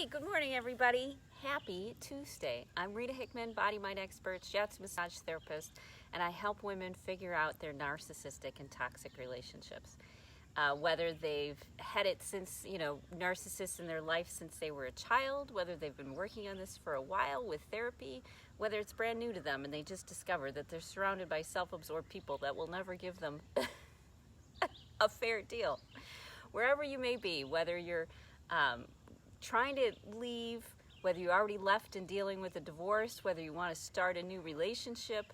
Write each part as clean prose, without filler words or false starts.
Hey, good morning, everybody. Happy Tuesday. I'm Rita Hickman, body mind expert, shiatsu massage therapist, and I help women figure out their narcissistic and toxic relationships. Whether they've had it since, narcissists in their life since they were a child, whether they've been working on this for a while with therapy, whether it's brand new to them and they just discover that they're surrounded by self-absorbed people that will never give them a fair deal. Wherever you may be, whether you're trying to leave, whether you already left and dealing with a divorce, whether you want to start a new relationship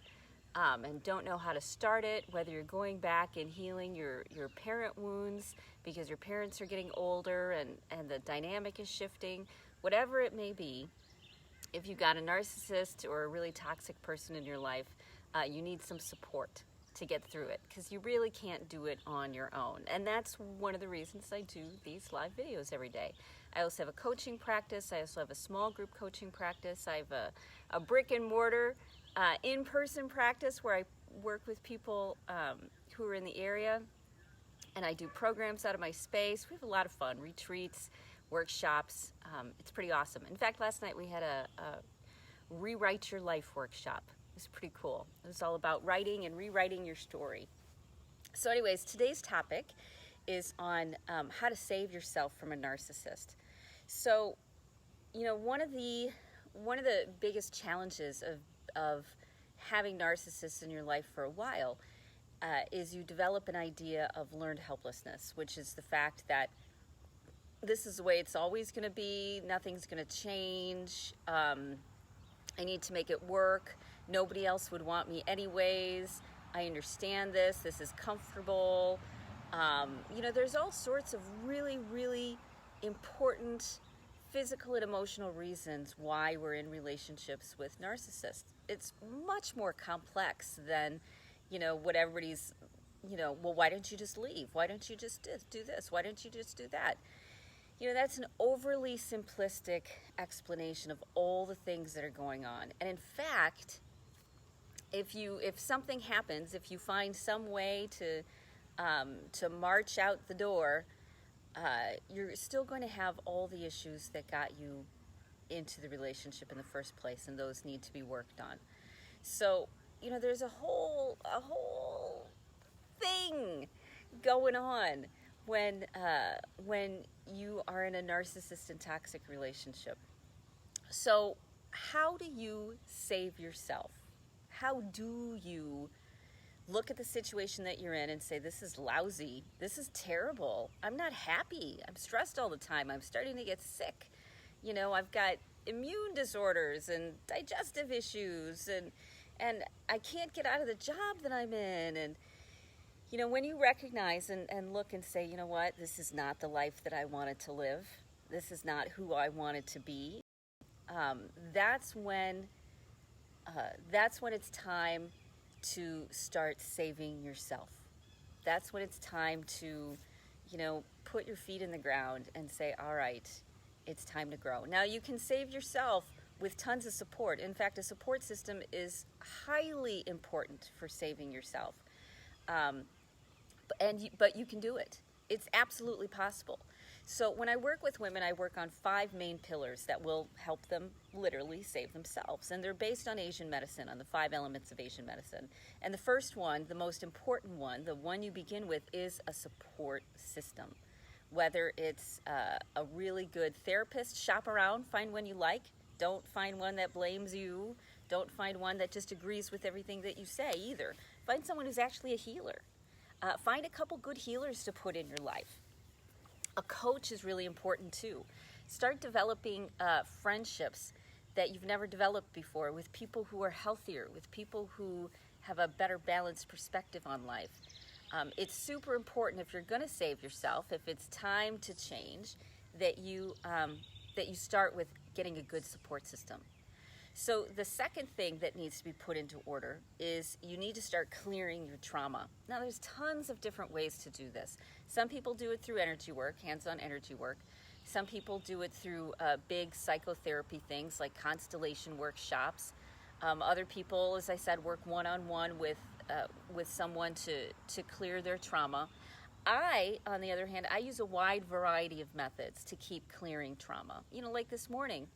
and don't know how to start it, whether you're going back and healing your parent wounds because your parents are getting older and the dynamic is shifting, whatever it may be, if you've got a narcissist or a really toxic person in your life, you need some support to get through it, because you really can't do it on your own. And that's one of the reasons I do these live videos every day. I also have a coaching practice. I also have a small group coaching practice. I have a brick and mortar in-person practice where I work with people who are in the area, and I do programs out of my space. We have a lot of fun, retreats, workshops. It's pretty awesome. In fact, last night we had a Rewrite Your Life workshop. It was pretty cool. It was all about writing and rewriting your story. So anyways, today's topic is on how to save yourself from a narcissist. So, one of the biggest challenges of having narcissists in your life for a while is you develop an idea of learned helplessness, which is the fact that this is the way it's always going to be, nothing's going to change, I need to make it work, nobody else would want me anyways, I understand this is comfortable. There's all sorts of really, really important physical and emotional reasons why we're in relationships with narcissists. It's much more complex than, what everybody's, well, why don't you just leave? Why don't you just do this? Why don't you just do that? That's an overly simplistic explanation of all the things that are going on. And in fact, if something happens, if you find some way to march out the door, you're still going to have all the issues that got you into the relationship in the first place, and those need to be worked on. So, there's a whole thing going on when you are in a narcissist and toxic relationship. So, how do you save yourself? How do you look at the situation that you're in and say, this is lousy, this is terrible, I'm not happy, I'm stressed all the time, I'm starting to get sick, I've got immune disorders and digestive issues, and I can't get out of the job that I'm in, and when you recognize and look and say, you know what, this is not the life that I wanted to live, this is not who I wanted to be, that's when it's time to start saving yourself. That's when it's time to, put your feet in the ground and say, all right, it's time to grow. Now, you can save yourself with tons of support. In fact, a support system is highly important for saving yourself. But you can do it. It's absolutely possible. So when I work with women, I work on 5 main pillars that will help them literally save themselves. And they're based on Asian medicine, on the 5 elements of Asian medicine. And the first one, the most important one, the one you begin with, is a support system. Whether it's a really good therapist, shop around, find one you like. Don't find one that blames you. Don't find one that just agrees with everything that you say either. Find someone who's actually a healer. Find a couple good healers to put in your life. A coach is really important too. Start developing friendships that you've never developed before with people who are healthier, with people who have a better balanced perspective on life. It's super important, if you're going to save yourself, if it's time to change, that you start with getting a good support system. So the second thing that needs to be put into order is you need to start clearing your trauma. Now, there's tons of different ways to do this. Some people do it through energy work, hands-on energy work. Some people do it through big psychotherapy things like constellation workshops. Other people, as I said, work one-on-one with someone to clear their trauma. I, on the other hand, I use a wide variety of methods to keep clearing trauma. Like this morning,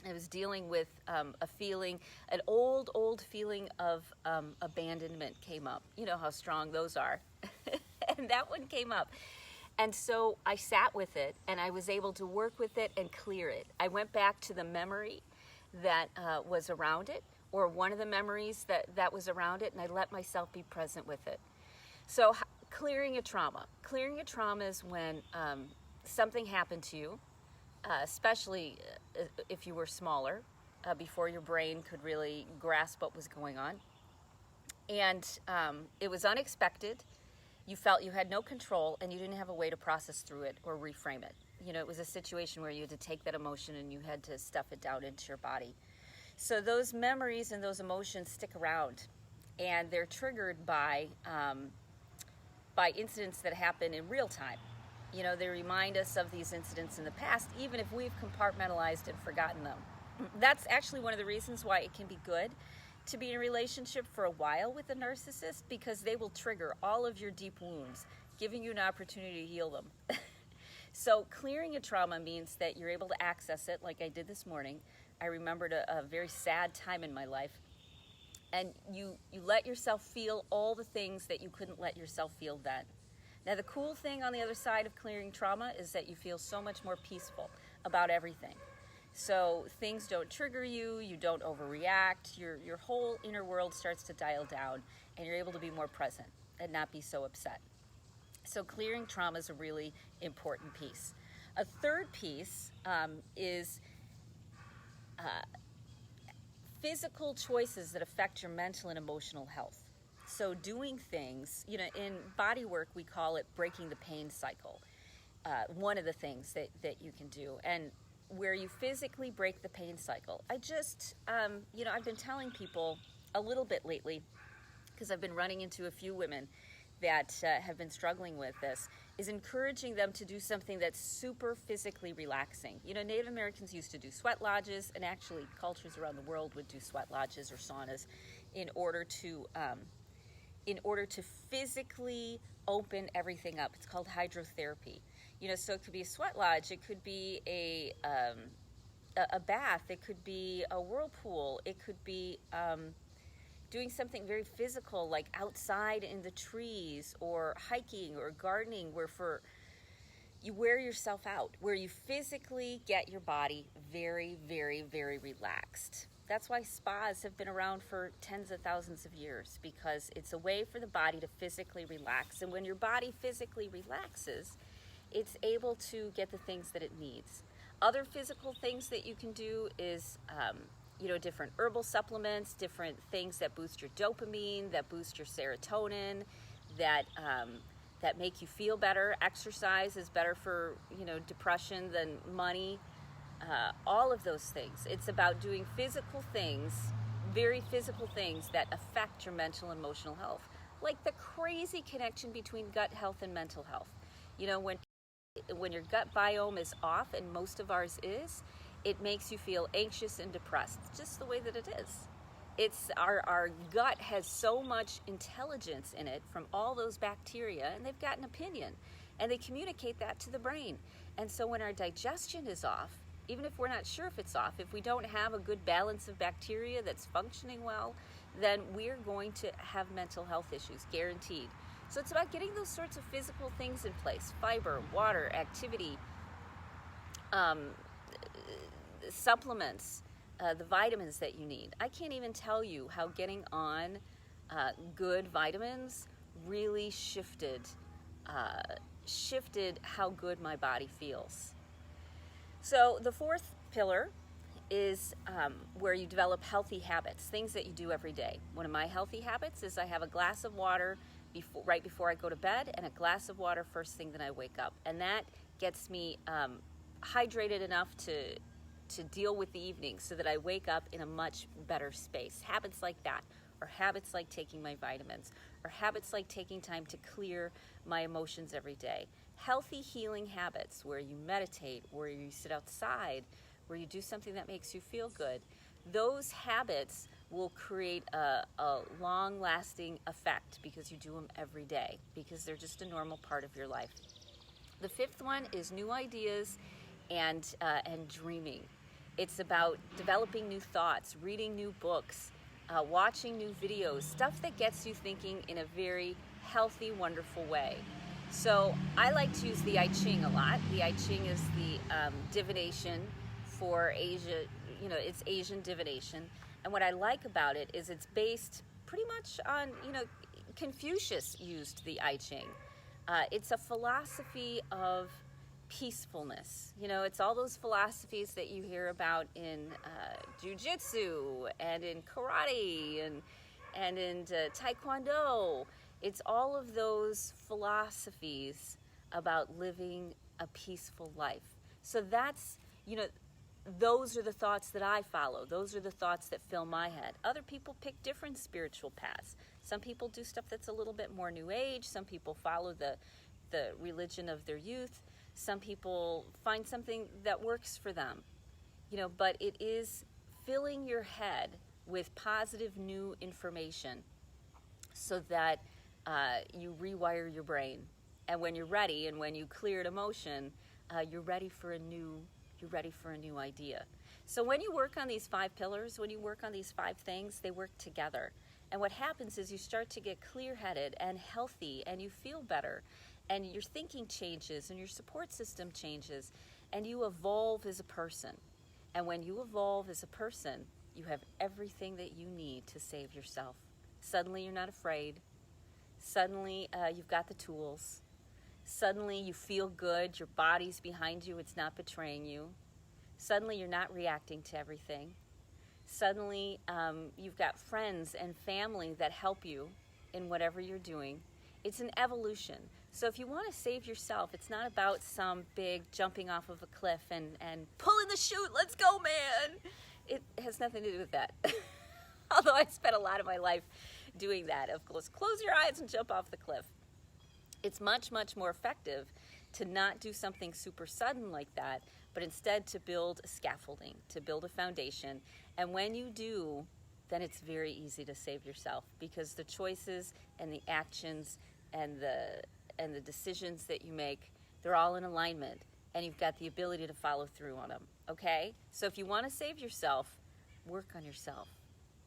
I was dealing with a feeling, an old feeling of abandonment came up. You know how strong those are. And that one came up. And so I sat with it, and I was able to work with it and clear it. I went back to the memory that was around it, or one of the memories that was around it, and I let myself be present with it. So clearing a trauma. Clearing a trauma is when something happened to you, especially if you were smaller, before your brain could really grasp what was going on. And it was unexpected. You felt you had no control, and you didn't have a way to process through it or reframe it. It was a situation where you had to take that emotion and you had to stuff it down into your body. So those memories and those emotions stick around, and they're triggered by incidents that happen in real time. They remind us of these incidents in the past, even if we've compartmentalized and forgotten them. That's actually one of the reasons why it can be good to be in a relationship for a while with a narcissist, because they will trigger all of your deep wounds, giving you an opportunity to heal them. So clearing a trauma means that you're able to access it, like I did this morning. I remembered a very sad time in my life, and you let yourself feel all the things that you couldn't let yourself feel then. Now, the cool thing on the other side of clearing trauma is that you feel so much more peaceful about everything. So things don't trigger you, you don't overreact, your whole inner world starts to dial down, and you're able to be more present and not be so upset. So clearing trauma is a really important piece. A third piece is physical choices that affect your mental and emotional health. So doing things, in body work we call it breaking the pain cycle. One of the things that you can do, and where you physically break the pain cycle. I've been telling people a little bit lately, because I've been running into a few women that have been struggling with this, is encouraging them to do something that's super physically relaxing. Native Americans used to do sweat lodges, and actually cultures around the world would do sweat lodges or saunas in order to physically open everything up. It's called hydrotherapy. So it could be a sweat lodge, it could be a bath, it could be a whirlpool, it could be doing something very physical like outside in the trees, or hiking or gardening, where you wear yourself out, where you physically get your body very, very, very relaxed. That's why spas have been around for tens of thousands of years, because it's a way for the body to physically relax. And when your body physically relaxes, it's able to get the things that it needs. Other physical things that you can do is, different herbal supplements, different things that boost your dopamine, that boost your serotonin, that make you feel better. Exercise is better for, depression than money. All of those things. It's about doing physical things, very physical things that affect your mental and emotional health. Like the crazy connection between gut health and mental health. When your gut biome is off, and most of ours is, it makes you feel anxious and depressed. It's just the way that it is. It's our gut has so much intelligence in it from all those bacteria, and they've got an opinion, and they communicate that to the brain. And so when our digestion is off, even if we're not sure if it's off, if we don't have a good balance of bacteria that's functioning well, then we're going to have mental health issues, guaranteed. So it's about getting those sorts of physical things in place: fiber, water, activity, supplements, the vitamins that you need. I can't even tell you how getting on good vitamins really shifted how good my body feels. So the fourth pillar is where you develop healthy habits, things that you do every day. One of my healthy habits is I have a glass of water right before I go to bed, and a glass of water first thing that I wake up. And that gets me hydrated enough to deal with the evening, so that I wake up in a much better space. Habits like that, or habits like taking my vitamins, or habits like taking time to clear my emotions every day. Healthy healing habits where you meditate, where you sit outside, where you do something that makes you feel good. those habits will create a long-lasting effect because you do them every day, because they're just a normal part of your life. The fifth one is new ideas and dreaming. It's about developing new thoughts, reading new books, watching new videos, stuff that gets you thinking in a very healthy, wonderful way. So I like to use the I Ching a lot. The I Ching is the divination for Asia, it's Asian divination. And what I like about it is it's based pretty much on, Confucius used the I Ching. It's a philosophy of peacefulness. It's all those philosophies that you hear about in jiu-jitsu and in karate and in taekwondo. It's all of those philosophies about living a peaceful life. So that's, those are the thoughts that I follow. Those are the thoughts that fill my head. Other people pick different spiritual paths. Some people do stuff that's a little bit more new age. Some people follow the religion of their youth. Some people find something that works for them. But it is filling your head with positive new information so that you rewire your brain. And when you're ready, and when you cleared emotion, you're ready for a new idea. So when you work on these 5 pillars, when you work on these 5 things, they work together. And what happens is you start to get clear-headed and healthy, and you feel better, and your thinking changes, and your support system changes, and you evolve as a person. And when you evolve as a person, you have everything that you need to save yourself. Suddenly you're not afraid. Suddenly you've got the tools. Suddenly you feel good. Your body's behind you. It's not betraying you. Suddenly you're not reacting to everything. Suddenly you've got friends and family that help you in whatever you're doing. It's an evolution. So if you want to save yourself, it's not about some big jumping off of a cliff and pulling the chute, let's go, man. It has nothing to do with that. Although I spent a lot of my life doing that. Of course, close your eyes and jump off the cliff. It's much, much more effective to not do something super sudden like that, but instead to build a scaffolding, to build a foundation. And when you do, then it's very easy to save yourself, because the choices and the actions and the decisions that you make, they're all in alignment, and you've got the ability to follow through on them, okay? So if you want to save yourself, work on yourself.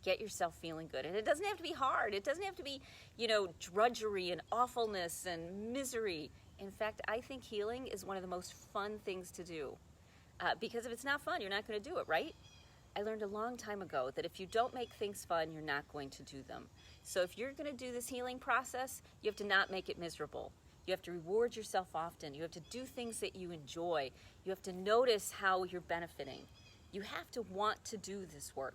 Get yourself feeling good. And it doesn't have to be hard. It doesn't have to be, drudgery and awfulness and misery. In fact, I think healing is one of the most fun things to do. Because if it's not fun, you're not going to do it, right? I learned a long time ago that if you don't make things fun, you're not going to do them. So if you're going to do this healing process, you have to not make it miserable. You have to reward yourself often. You have to do things that you enjoy. You have to notice how you're benefiting. You have to want to do this work.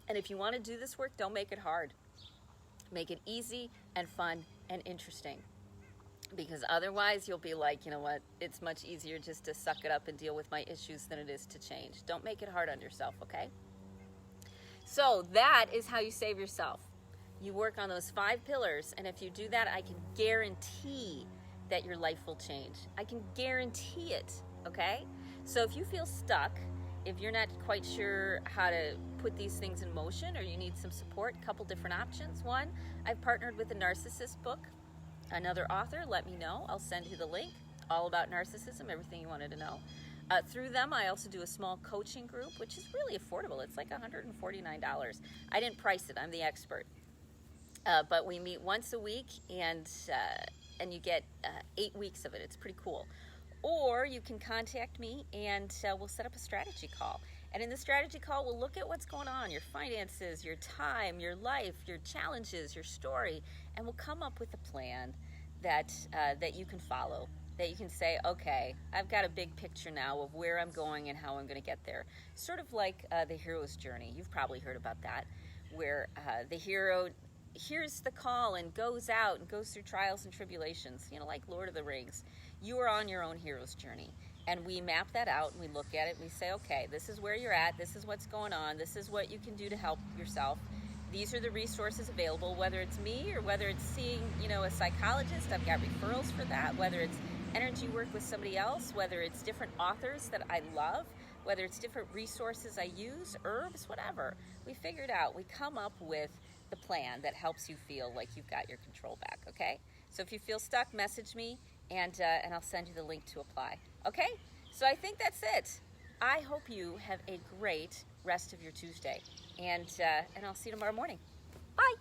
And if you want to do this work, don't make it hard. Make it easy and fun and interesting. Because otherwise you'll be like, you know what, it's much easier just to suck it up and deal with my issues than it is to change. Don't make it hard on yourself, okay? So that is how you save yourself. You work on those 5 pillars, and if you do that, I can guarantee that your life will change. I can guarantee it, okay? So if you feel stuck, if you're not quite sure how to put these things in motion, or you need some support, a couple different options. One, I've partnered with a narcissist book. Another author, let me know. I'll send you the link. All about narcissism, everything you wanted to know. Through them, I also do a small coaching group, which is really affordable. It's like $149. I didn't price it. I'm the expert. But we meet once a week, and you get 8 weeks of it. It's pretty cool. Or you can contact me, and we'll set up a strategy call. And in the strategy call, we'll look at what's going on, your finances, your time, your life, your challenges, your story, and we'll come up with a plan that you can follow, that you can say, okay, I've got a big picture now of where I'm going and how I'm going to get there. Sort of like the hero's journey. You've probably heard about that, where the hero hears the call and goes out and goes through trials and tribulations, like Lord of the Rings. You are on your own hero's journey. And we map that out, and we look at it, and we say, okay, this is where you're at, this is what's going on, this is what you can do to help yourself. These are the resources available, whether it's me or whether it's seeing, a psychologist. I've got referrals for that, whether it's energy work with somebody else, whether it's different authors that I love. whether it's different resources I use, herbs, whatever. We figure it out. We come up with the plan that helps you feel like you've got your control back, okay? So if you feel stuck, message me, and I'll send you the link to apply, okay? So I think that's it. I hope you have a great rest of your Tuesday, and I'll see you tomorrow morning. Bye.